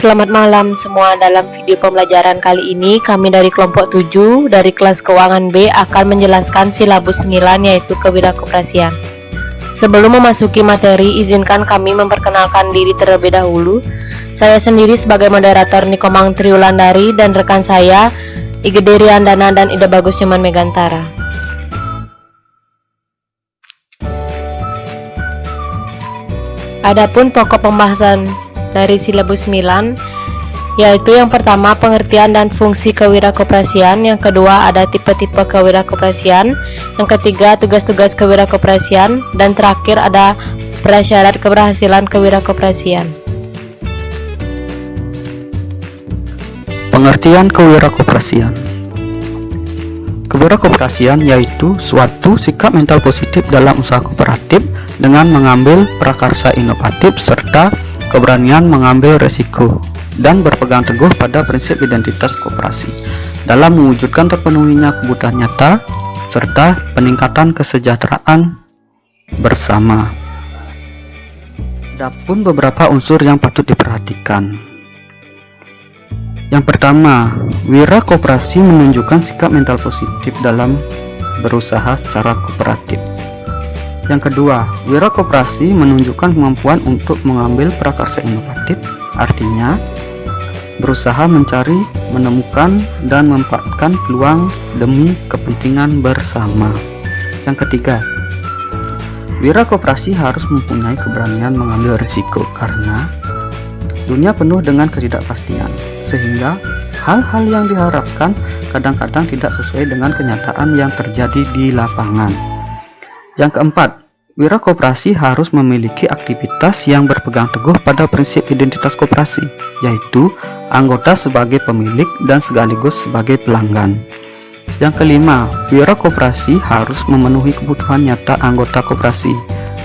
Selamat malam semua. Dalam video pembelajaran kali ini kami dari kelompok 7 dari kelas keuangan B akan menjelaskan silabus 9 yaitu kewirakoperasian. Sebelum memasuki materi, izinkan kami memperkenalkan diri terlebih dahulu. Saya sendiri sebagai moderator Nikomang Triulandari dan rekan saya Igede Riandana dan Ida Bagus Nyoman Megantara. Adapun pokok pembahasan dari silabus 9 yaitu yang pertama pengertian dan fungsi kewirakoperasian, yang kedua ada tipe-tipe kewirakoperasian, yang ketiga tugas-tugas kewirakoperasian, dan terakhir ada prasyarat keberhasilan kewirakoperasian. Pengertian kewirakoperasian. Kewirakoperasian yaitu suatu sikap mental positif dalam usaha kooperatif dengan mengambil prakarsa inovatif serta keberanian mengambil resiko dan berpegang teguh pada prinsip identitas koperasi dalam mewujudkan terpenuhinya kebutuhan nyata serta peningkatan kesejahteraan bersama. Adapun beberapa unsur yang patut diperhatikan. Yang pertama, wirakoperasi menunjukkan sikap mental positif dalam berusaha secara kooperatif. Yang kedua, wirakoperasi menunjukkan kemampuan untuk mengambil prakarsa inovatif, artinya berusaha mencari, menemukan, dan memanfaatkan peluang demi kepentingan bersama. Yang ketiga, wirakoperasi harus mempunyai keberanian mengambil risiko karena dunia penuh dengan ketidakpastian, sehingga hal-hal yang diharapkan kadang-kadang tidak sesuai dengan kenyataan yang terjadi di lapangan. Yang keempat, wirakoperasi harus memiliki aktivitas yang berpegang teguh pada prinsip identitas koperasi, yaitu anggota sebagai pemilik dan sekaligus sebagai pelanggan. Yang kelima, wirakoperasi harus memenuhi kebutuhan nyata anggota koperasi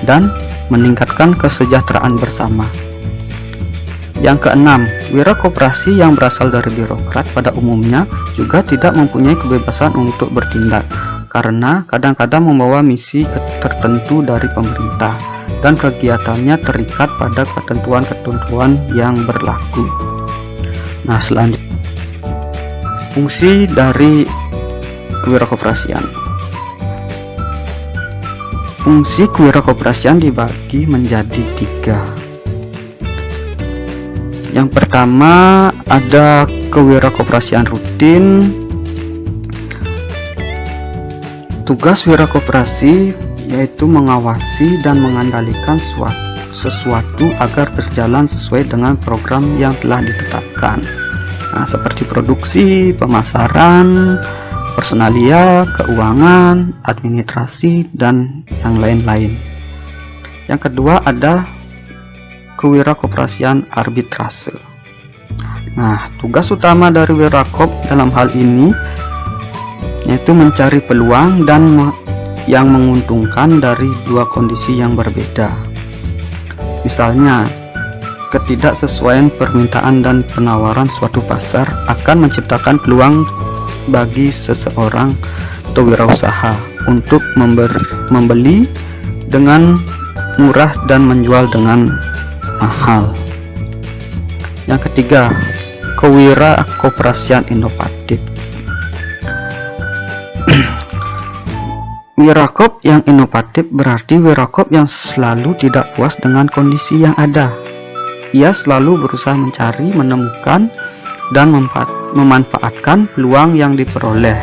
dan meningkatkan kesejahteraan bersama. Yang keenam, wirakoperasi yang berasal dari birokrat pada umumnya juga tidak mempunyai kebebasan untuk bertindak, karena kadang-kadang membawa misi tertentu dari pemerintah dan kegiatannya terikat pada ketentuan-ketentuan yang berlaku. Nah, selanjutnya, fungsi dari kewirakoperasian. Fungsi kewirakoperasian dibagi menjadi 3. Yang pertama ada kewirakoperasian rutin. Tugas wirakoperasi yaitu mengawasi dan mengendalikan sesuatu agar berjalan sesuai dengan program yang telah ditetapkan. Nah, seperti produksi, pemasaran, personalia, keuangan, administrasi, dan yang lain-lain. Yang kedua ada kewirakoperasian arbitrase. Nah, tugas utama dari wirakop dalam hal ini yaitu mencari peluang dan yang menguntungkan dari dua kondisi yang berbeda. Misalnya, ketidaksesuaian permintaan dan penawaran suatu pasar akan menciptakan peluang bagi seseorang atau wirausaha untuk membeli dengan murah dan menjual dengan mahal. Yang ketiga, kewirakoperasian inovatif. Wirakop yang inovatif berarti wirakop yang selalu tidak puas dengan kondisi yang ada. Ia selalu berusaha mencari, menemukan, dan memanfaatkan peluang yang diperoleh.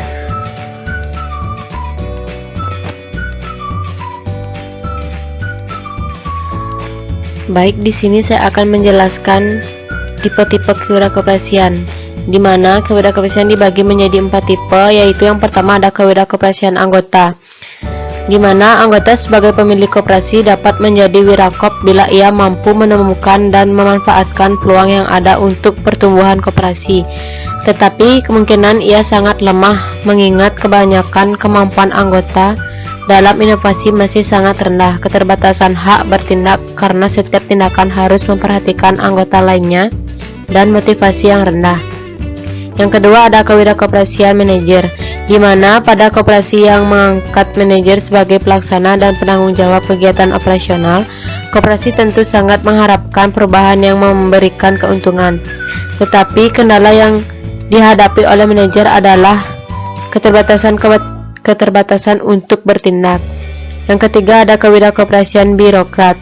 Baik, di sini saya akan menjelaskan tipe-tipe kewirakoperasian, di mana kewirakoperasian dibagi menjadi 4 tipe, yaitu yang pertama ada kewirakoperasian anggota, di mana anggota sebagai pemilik koperasi dapat menjadi wirakop bila ia mampu menemukan dan memanfaatkan peluang yang ada untuk pertumbuhan koperasi. Tetapi kemungkinan ia sangat lemah mengingat kebanyakan kemampuan anggota dalam inovasi masih sangat rendah. Keterbatasan hak bertindak karena setiap tindakan harus memperhatikan anggota lainnya dan motivasi yang rendah. Yang kedua ada kewirakoperasian manajer, di mana pada koperasi yang mengangkat manajer sebagai pelaksana dan penanggung jawab kegiatan operasional, koperasi tentu sangat mengharapkan perubahan yang memberikan keuntungan. Tetapi kendala yang dihadapi oleh manajer adalah keterbatasan untuk bertindak. Yang ketiga ada kewirakoperasian birokrat,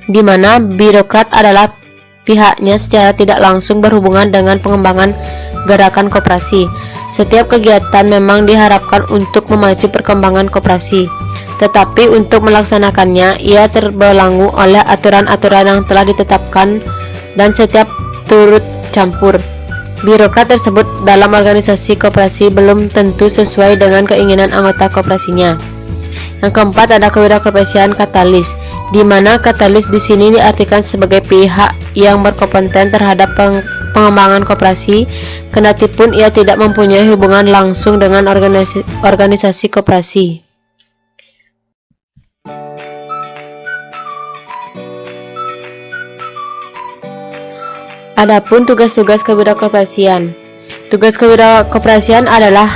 di mana birokrat adalah pihaknya secara tidak langsung berhubungan dengan pengembangan gerakan koperasi. Setiap kegiatan memang diharapkan untuk memacu perkembangan koperasi, tetapi untuk melaksanakannya ia terbelenggu oleh aturan-aturan yang telah ditetapkan dan setiap turut campur birokrat tersebut dalam organisasi koperasi belum tentu sesuai dengan keinginan anggota koperasinya. Yang keempat ada kewirakoperasian katalis, di mana katalis di sini diartikan sebagai pihak yang berkompeten terhadap pengembangan koperasi, kendatipun ia tidak mempunyai hubungan langsung dengan organisasi koperasi. Adapun tugas-tugas kewirakoperasian. Tugas kewirakoperasian adalah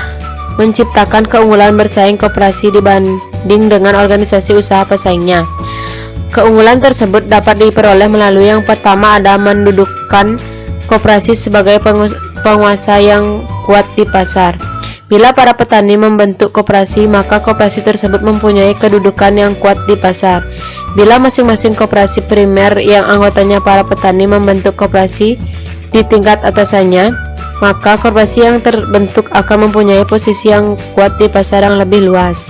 menciptakan keunggulan bersaing koperasi dibanding dengan organisasi usaha pesaingnya. Keunggulan tersebut dapat diperoleh melalui yang pertama ada mendudukkan koperasi sebagai penguasa yang kuat di pasar. Bila para petani membentuk koperasi, maka koperasi tersebut mempunyai kedudukan yang kuat di pasar. Bila masing-masing koperasi primer yang anggotanya para petani membentuk koperasi di tingkat atasannya, maka koperasi yang terbentuk akan mempunyai posisi yang kuat di pasar yang lebih luas.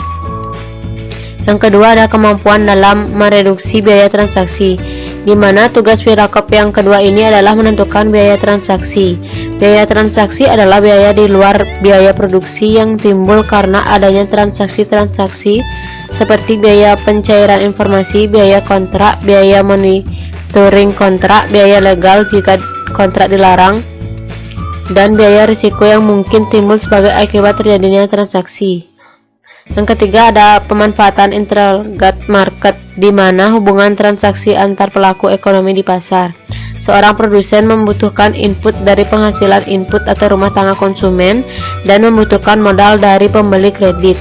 Yang kedua ada kemampuan dalam mereduksi biaya transaksi, di mana tugas wirakop yang kedua ini adalah menentukan biaya transaksi. Biaya transaksi adalah biaya di luar biaya produksi yang timbul karena adanya transaksi-transaksi seperti biaya pencairan informasi, biaya kontrak, biaya monitoring kontrak, biaya legal jika kontrak dilarang, dan biaya risiko yang mungkin timbul sebagai akibat terjadinya transaksi. Yang ketiga ada pemanfaatan integrated market, di mana hubungan transaksi antar pelaku ekonomi di pasar. Seorang produsen membutuhkan input dari penghasilan input atau rumah tangga konsumen dan membutuhkan modal dari pembeli kredit.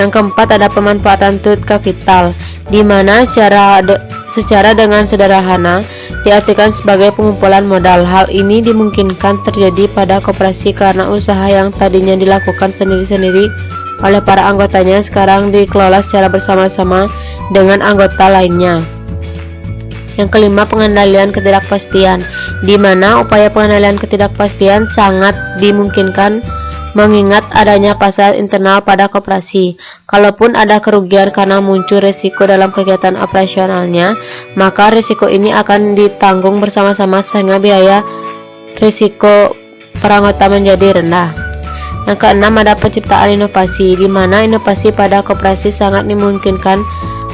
Yang keempat ada pemanfaatan tooth capital, di mana secara dengan sederhana diartikan sebagai pengumpulan modal. Hal ini dimungkinkan terjadi pada koperasi karena usaha yang tadinya dilakukan sendiri-sendiri oleh para anggotanya sekarang dikelola secara bersama-sama dengan anggota lainnya. Yang kelima, pengendalian ketidakpastian, di mana upaya pengendalian ketidakpastian sangat dimungkinkan mengingat adanya pasar internal pada koperasi. Kalaupun ada kerugian karena muncul risiko dalam kegiatan operasionalnya, maka risiko ini akan ditanggung bersama-sama sehingga biaya risiko per anggota menjadi rendah. Yang keenam ada penciptaan inovasi, di mana inovasi pada koperasi sangat dimungkinkan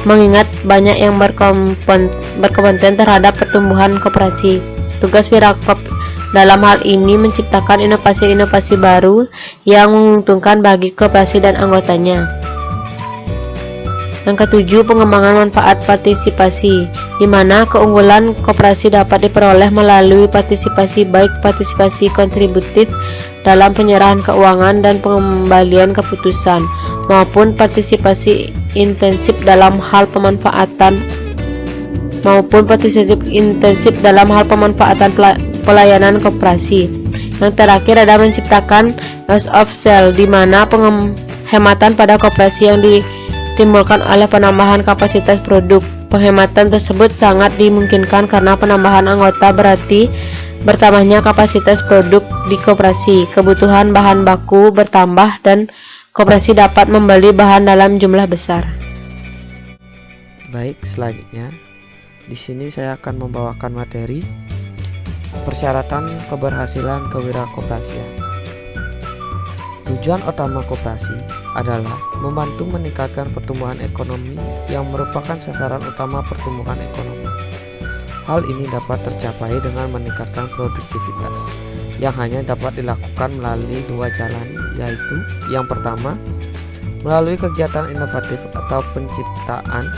mengingat banyak yang berkompeten terhadap pertumbuhan koperasi. Tugas wirakop dalam hal ini menciptakan inovasi-inovasi baru yang menguntungkan bagi koperasi dan anggotanya. Yang ketujuh, pengembangan manfaat partisipasi, di mana keunggulan koperasi dapat diperoleh melalui partisipasi, baik partisipasi kontributif dalam penyerahan keuangan dan pengembalian keputusan, maupun partisipasi intensif dalam hal pemanfaatan pelayanan koperasi. Yang terakhir ada menciptakan loss of sale, di mana penghematan pada koperasi yang ditimbulkan oleh penambahan kapasitas produk. Penghematan tersebut sangat dimungkinkan karena penambahan anggota berarti bertambahnya kapasitas produk di koperasi. Kebutuhan bahan baku bertambah dan koperasi dapat membeli bahan dalam jumlah besar. Baik, selanjutnya di sini saya akan membawakan materi persyaratan keberhasilan kewirakoperasian. Tujuan utama koperasi adalah membantu meningkatkan pertumbuhan ekonomi yang merupakan sasaran utama pertumbuhan ekonomi. Hal ini dapat tercapai dengan meningkatkan produktivitas yang hanya dapat dilakukan melalui dua jalan, yaitu yang pertama melalui kegiatan inovatif atau penciptaan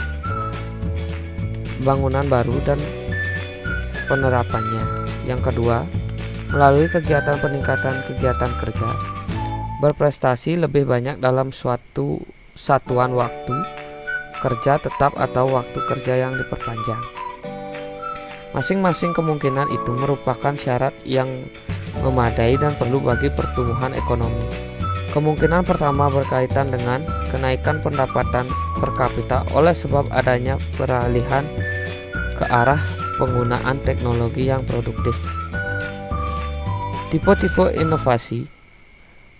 bangunan baru dan penerapannya. Yang kedua, melalui kegiatan peningkatan kegiatan kerja, berprestasi lebih banyak dalam suatu satuan waktu kerja tetap atau waktu kerja yang diperpanjang. Masing-masing kemungkinan itu merupakan syarat yang memadai dan perlu bagi pertumbuhan ekonomi. Kemungkinan pertama berkaitan dengan kenaikan pendapatan per kapita oleh sebab adanya peralihan ke arah penggunaan teknologi yang produktif. Tipe-tipe inovasi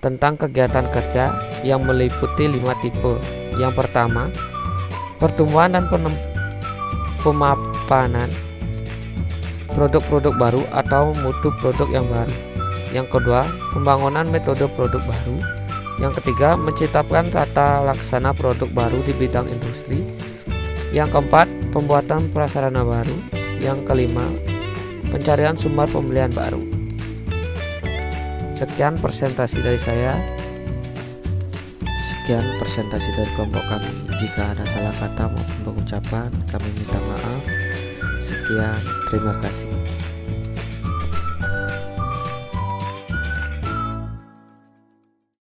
tentang kegiatan kerja yang meliputi 5 tipe. Yang pertama, pertumbuhan dan pemapanan produk-produk baru atau mutu produk yang baru. Yang kedua, pembangunan metode produk baru. Yang ketiga, menciptakan tata laksana produk baru di bidang industri. Yang keempat, pembuatan prasarana baru. Yang kelima, pencarian sumber pembelian baru. Sekian presentasi dari saya. Sekian presentasi dari kelompok kami. Jika ada salah kata maupun pengucapan, kami minta maaf. Sekian, terima kasih.